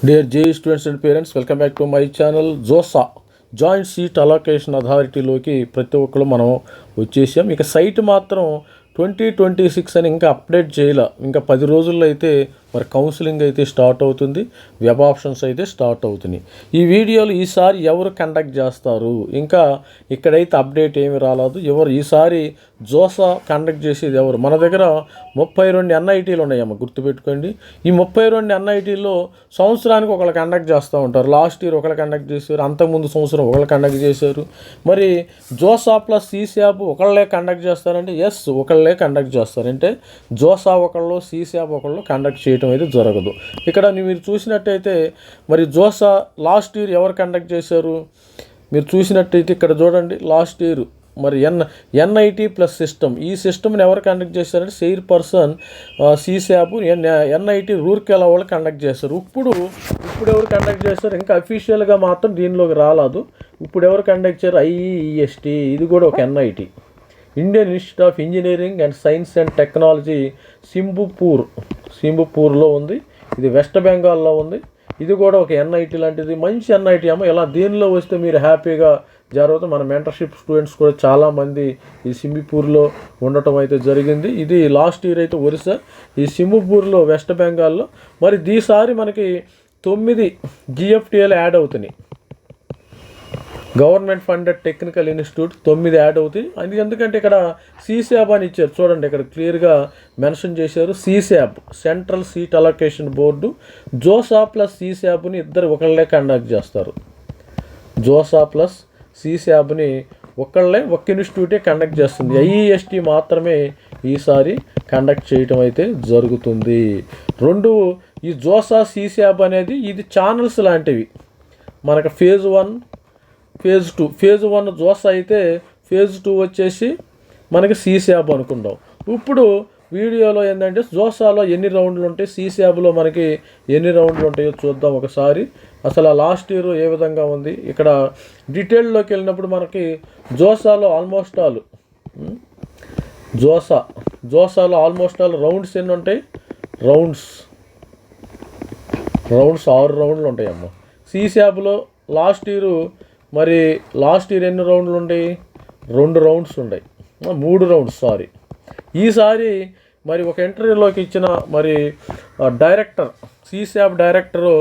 Dear JE students and parents, welcome back to my channel. JOSA joint seat allocation అథారిటీలోకి ప్రతి ఒక్కరు మనం వచ్చేసాం. ఇక సైట్ మాత్రం 2026 అని ఇంకా అప్డేట్ చేయాల. ఇంకా 10 రోజుల్లో అయితే మరి కౌన్సిలింగ్ అయితే స్టార్ట్ అవుతుంది, వెబ్ ఆప్షన్స్ అయితే స్టార్ట్ అవుతున్నాయి. ఈ వీడియోలు ఈసారి ఎవరు కండక్ట్ చేస్తారు, ఇంకా ఇక్కడైతే అప్డేట్ ఏమి రాలేదు. ఎవరు ఈసారి జోసా కండక్ట్ చేసేది ఎవరు? మన దగ్గర 32 ఎన్ఐటీలు ఉన్నాయమ్మ, గుర్తుపెట్టుకోండి. ఈ 32 ఎన్ఐటీల్లో సంవత్సరానికి ఒకళ్ళు కండక్ట్ చేస్తూ ఉంటారు. లాస్ట్ ఇయర్ ఒకళ్ళు కండక్ట్ చేశారు, అంతకుముందు సంవత్సరం ఒకళ్ళు కండక్ట్ చేశారు. మరి జోసా ప్లస్ సీశాప్ ఒకళ్ళే కండక్ట్ చేస్తారంటే ఎస్, ఒకళ్ళే కండక్ట్ చేస్తారంటే జోసా ఒకళ్ళు, సీశాప్ ఒకళ్ళు కండక్ట్ చేయటం అయితే జరగదు. ఇక్కడ మీరు చూసినట్టయితే మరి జోసా లాస్ట్ ఇయర్ ఎవరు కండక్ట్ చేశారు మీరు చూసినట్టయితే ఇక్కడ చూడండి. లాస్ట్ ఇయర్ మరి ఎన్ఐటీ ప్లస్ సిస్టమ్, ఈ సిస్టమ్ని ఎవరు కండక్ట్ చేశారంటే చైర్ పర్సన్ సీశాప్ ఎన్ఐటీ రూర్కెలా వాళ్ళు కండక్ట్ చేస్తారు. ఇప్పుడు ఎవరు కండక్ట్ చేస్తారు? ఇంకా అఫీషియల్గా మాత్రం దీనిలోకి రాలేదు. ఇప్పుడు ఎవరు కండక్ట్ చేశారు? ఐఈఎస్టీ, ఇది కూడా ఒక NIT, Indian Institute of Engineering and Science and Technology, సింబుపూర్లో ఉంది. ఇది వెస్ట్ బెంగాల్లో ఉంది. ఇది కూడా ఒక ఎన్ఐటీ లాంటిది, మంచి ఎన్ఐటీ అమ్మ. ఇలా దీనిలో వస్తే మీరు హ్యాపీగా జరుగుతుంది. మన మెంటర్షిప్ స్టూడెంట్స్ కూడా చాలామంది ఈ సింబిపూర్లో ఉండటం అయితే జరిగింది. ఇది లాస్ట్ ఇయర్ అయితే ఒరిస్సా, ఈ సింబిపూర్లో వెస్ట్ బెంగాల్లో. మరి ఈసారి మనకి 9 జిఎఫ్టీఎల్ యాడ్ అవుతున్నాయి. Government funded technical institute 9 add అవుతాయి. అది ఎందుకంటే ఇక్కడ సీశాప్ అని ఇచ్చారు చూడండి, ఇక్కడ క్లియర్గా మెన్షన్ చేశారు. CSAB central seat allocation board JoSAA plus సీశాప్ని ఇద్దరు ఒకళ్ళే కండక్ట్ చేస్తారు. జోసా ప్లస్ సీశాప్ని ఒక ఇన్స్టిట్యూటే కండక్ట్ చేస్తుంది. ఐఈఎస్టీ మాత్రమే ఈసారి కండక్ట్ చేయటం అయితే జరుగుతుంది. ఈ జోసా సీశాప్ అనేది ఇది ఛానల్స్ లాంటివి. మనకు ఫేజ్ 1, ఫేజ్ 2. ఫేజ్ 1 జోసా అయితే ఫేజ్ 2 వచ్చేసి మనకి సీశాప్ అనుకుందాం. ఇప్పుడు వీడియోలో ఏంటంటే జోసాలో ఎన్ని రౌండ్లు ఉంటాయి, సీశాప్లో మనకి ఎన్ని రౌండ్లు ఉంటాయో చూద్దాం ఒకసారి. అసలు లాస్ట్ ఇయర్ ఏ విధంగా ఉంది ఇక్కడ డీటెయిల్లోకి వెళ్ళినప్పుడు మనకి జోసాలో almost all almost all rounds ఎన్ని ఉంటాయి? రౌండ్స్ 6 రౌండ్లు ఉంటాయి అమ్మ. సీశాప్లో లాస్ట్ ఇయర్ ఎన్ని రౌండ్లు ఉంటాయి? 2 రౌండ్స్ ఉంటాయి, 3 రౌండ్స్ సారీ. ఈసారి మరి ఒక ఇంటర్వ్యూలోకి ఇచ్చిన మరి డైరెక్టర్, సీశాప్ డైరెక్టరు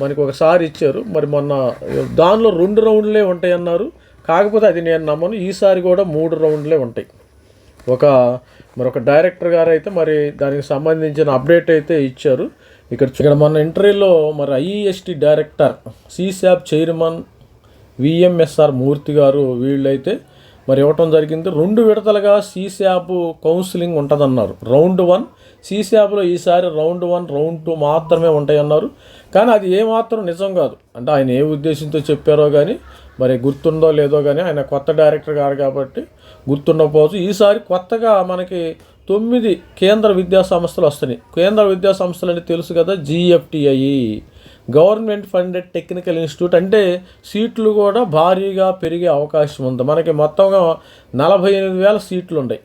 మనకి ఒకసారి ఇచ్చారు. మరి మొన్న దానిలో 2 రౌండ్లే ఉంటాయి అన్నారు. కాకపోతే అది నేను నమ్మను, ఈసారి కూడా 3 రౌండ్లే ఉంటాయి. ఒక డైరెక్టర్ గారు అయితే మరి దానికి సంబంధించిన అప్డేట్ అయితే ఇచ్చారు. ఇక్కడ మన ఇంటర్వ్యూలో మరి ఐఈఎస్టీ డైరెక్టర్, సీశాప్ చైర్మన్ విఎంఎస్ఆర్ మూర్తి గారు వీళ్ళైతే మరి ఇవ్వటం జరిగింది. 2 విడతలుగా సీశాప్ కౌన్సిలింగ్ ఉంటుందన్నారు. రౌండ్ 1 సీశాప్లో ఈసారి రౌండ్ 1, రౌండ్ 2 మాత్రమే ఉంటాయన్నారు. కానీ అది ఏమాత్రం నిజం కాదు. అంటే ఆయన ఏ ఉద్దేశంతో చెప్పారో కానీ మరి గుర్తుందో లేదో కానీ, ఆయన కొత్త డైరెక్టర్ గారు కాబట్టి గుర్తుండకపోవచ్చు. ఈసారి కొత్తగా మనకి 9 కేంద్ర విద్యా సంస్థలు వస్తున్నాయి. కేంద్ర విద్యా సంస్థలు అంటే తెలుసు కదా, GFTI, government funded technical institute. అంటే సీట్లు కూడా భారీగా పెరిగే అవకాశం ఉంది. మనకి మొత్తంగా 48,000 సీట్లు ఉన్నాయి.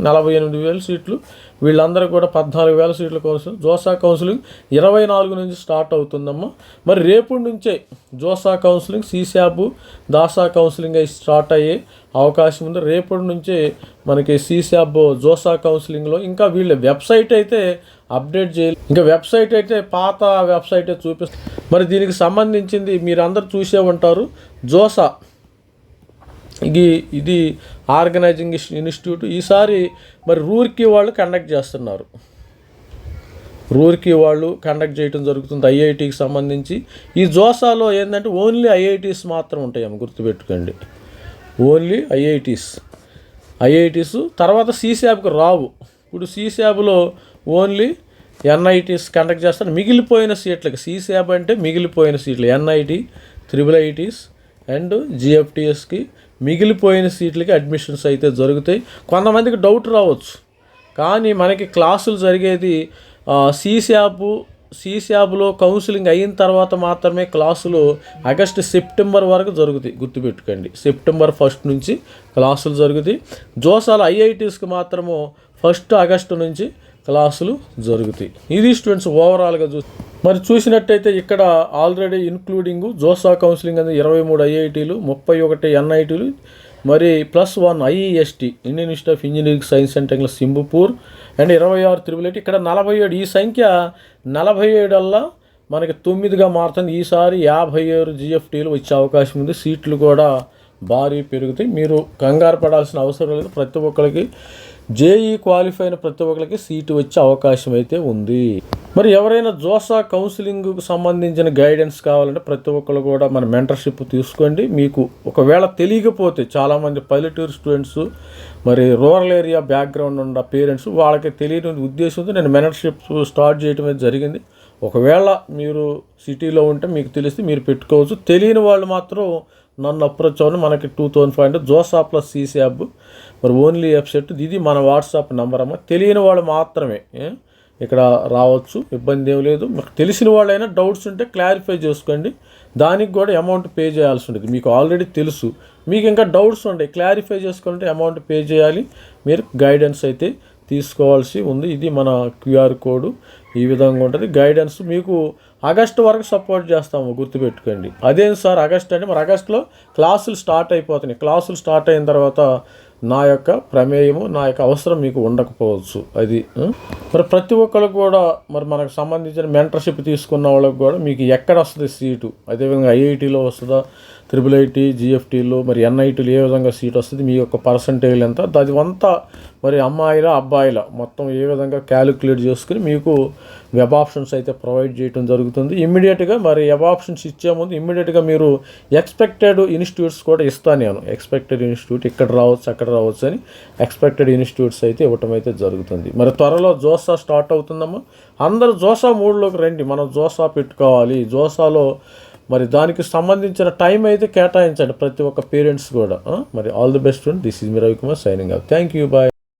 48,000 సీట్లు. వీళ్ళందరూ కూడా 14,000 సీట్ల కౌన్సిలింగ్. జోసా కౌన్సిలింగ్ 24 నుంచి స్టార్ట్ అవుతుందమ్మా. మరి రేపు నుంచే జోసా కౌన్సిలింగ్, సీశాప్, దాసా కౌన్సిలింగ్ అయి స్టార్ట్ అయ్యే అవకాశం ఉంది. రేపటి నుంచే మనకి సీశాప్, జోసా కౌన్సిలింగ్లో ఇంకా వీళ్ళ వెబ్సైట్ అయితే అప్డేట్ చేయాలి. ఇంకా వెబ్సైట్ అయితే పాత వెబ్సైట్ చూపిస్తుంది. మరి దీనికి సంబంధించింది మీరు అందరు చూసే ఉంటారు. జోసా ఇది ఆర్గనైజింగ్ ఇన్స్టిట్యూట్. ఈసారి మరి రూర్కీ వాళ్ళు కండక్ట్ చేస్తున్నారు. రూర్కీ వాళ్ళు కండక్ట్ చేయడం జరుగుతుంది ఐఐటీకి సంబంధించి. ఈ జోసాలో ఏంటంటే ఓన్లీ ఐఐటీస్ మాత్రం ఉంటాయమ్మ, గుర్తుపెట్టుకోండి. ఓన్లీ ఐఐటీస్ తర్వాత సీశాప్కి రావు. ఇప్పుడు సీశాప్లో ఓన్లీ ఎన్ఐటీస్ కండక్ట్ చేస్తారు. మిగిలిపోయిన సీట్లకి సీశాప్ అంటే మిగిలిపోయిన సీట్లు ఎన్ఐటీ, IIITs అండ్ జిఎఫ్టిఎస్కి మిగిలిపోయిన సీట్లకి అడ్మిషన్స్ అయితే జరుగుతాయి. కొంతమందికి డౌట్ రావచ్చు, కానీ మనకి క్లాసులు జరిగేది సీశాప్లో కౌన్సిలింగ్ అయిన తర్వాత మాత్రమే క్లాసులు ఆగస్టు, సెప్టెంబర్ వరకు జరుగుతాయి. గుర్తుపెట్టుకోండి, సెప్టెంబర్ 1 నుంచి క్లాసులు జరుగుతాయి. జోసాల ఐఐటీస్కి మాత్రము 1 ఆగస్టు నుంచి క్లాసులు జరుగుతాయి. ఇది స్టూడెంట్స్ ఓవరాల్గా మరి చూసినట్టయితే ఇక్కడ ఆల్రెడీ ఇన్క్లూడింగ్ జోసా కౌన్సిలింగ్ అనేది 23 ఐఐటీలు, 31 ఎన్ఐటీలు, మరి +1 IEST Indian Institute of Engineering Science and Technology Shibpur and 26 triple ఇక్కడ 47. ఈ సంఖ్య 47 వల్ల మనకి 9గా మారుతుంది. ఈసారి 57 జిఎఫ్టీలు వచ్చే అవకాశం ఉంది. సీట్లు కూడా భారీ పెరుగుతాయి. మీరు కంగారు పడాల్సిన అవసరం లేదు. ప్రతి ఒక్కరికి జేఈ క్వాలిఫై అయిన ప్రతి ఒక్కరికి సీటు వచ్చే అవకాశం అయితే ఉంది. మరి ఎవరైనా జోసా కౌన్సిలింగ్కు సంబంధించిన గైడెన్స్ కావాలంటే ప్రతి ఒక్కరు కూడా మన మెంటర్షిప్ తీసుకోండి. మీకు ఒకవేళ తెలియకపోతే చాలామంది పల్లెటూరు స్టూడెంట్స్, మరి రూరల్ ఏరియా బ్యాక్గ్రౌండ్ ఉన్న పేరెంట్స్ వాళ్ళకి తెలియని ఉద్దేశంతో నేను మెంటర్షిప్ స్టార్ట్ చేయడం అయితే జరిగింది. ఒకవేళ మీరు సిటీలో ఉంటే మీకు తెలిస్తే మీరు పెట్టుకోవచ్చు. తెలియని వాళ్ళు మాత్రం నన్ను అప్రోచ్ అవ్వండి. మనకి 2500 జోసా ప్లస్ సీశాబ్ మరి ఓన్లీ వెబ్సైట్. ఇది మన వాట్సాప్ నెంబర్ అమ్మ. తెలియని వాళ్ళు మాత్రమే ఇక్కడ రావచ్చు, ఇబ్బంది ఏం లేదు. మీకు తెలిసిన వాళ్ళైనా డౌట్స్ ఉంటే క్లారిఫై చేసుకోండి. దానికి కూడా అమౌంట్ పే చేయాల్సి ఉంటుంది. మీకు ఆల్రెడీ తెలుసు, మీకు ఇంకా డౌట్స్ ఉంటాయి, క్లారిఫై చేసుకోవాలంటే అమౌంట్ పే చేయాలి. మీరు గైడెన్స్ అయితే తీసుకోవాల్సి ఉంది. ఇది మన క్యూఆర్ కోడ్ ఈ విధంగా ఉంటుంది. గైడెన్స్ మీకు ఆగస్టు వరకు సపోర్ట్ చేస్తాము, గుర్తుపెట్టుకోండి. అదేం సార్ ఆగస్ట్ అంటే మరి ఆగస్టులో క్లాసులు స్టార్ట్ అయిపోతున్నాయి. క్లాసులు స్టార్ట్ అయిన తర్వాత నా యొక్క ప్రమేయము, నా యొక్క అవసరం మీకు ఉండకపోవచ్చు. అది మరి ప్రతి ఒక్కరికి కూడా మరి మనకు సంబంధించిన మెంటర్షిప్ తీసుకున్న వాళ్ళకి కూడా మీకు ఎక్కడ వస్తుంది సీటు, అదేవిధంగా ఐఐటీలో వస్తుందా, IIIT జిఎఫ్టీలో, మరి ఎన్ఐటీలో ఏ విధంగా సీట్ వస్తుంది, మీ యొక్క పర్సంటేజ్ ఎంత, అది అంతా మరి అమ్మాయిల అబ్బాయిల మొత్తం ఏ విధంగా క్యాలిక్యులేట్ చేసుకుని మీకు వెబ్ ఆప్షన్స్ అయితే ప్రొవైడ్ చేయడం జరుగుతుంది. ఇమ్మీడియట్గా మరి వెబ్ ఆప్షన్స్ ఇచ్చే ముందు ఇమ్మీడియట్గా మీరు ఎక్స్పెక్టెడ్ ఇన్స్టిట్యూట్స్ కూడా ఇస్తాను నేను. ఎక్స్పెక్టెడ్ ఇన్స్టిట్యూట్ ఇక్కడ రావచ్చు, అక్కడ రావచ్చు అని ఎక్స్పెక్టెడ్ ఇన్స్టిట్యూట్స్ అయితే ఇవ్వటం అయితే జరుగుతుంది. మరి త్వరలో జోసా స్టార్ట్ అవుతుందమ్మా. అందరూ జోసా మూడ్లోకి రండి. మనం జోసా పెట్టుకోవాలి. జోసాలో మరి దానికి సంబంధించిన టైం అయితే కేటాయించండి ప్రతి ఒక్క పేరెంట్స్ కూడా. మరి all the best. This is me Ravikumar signing off. Thank you. Bye.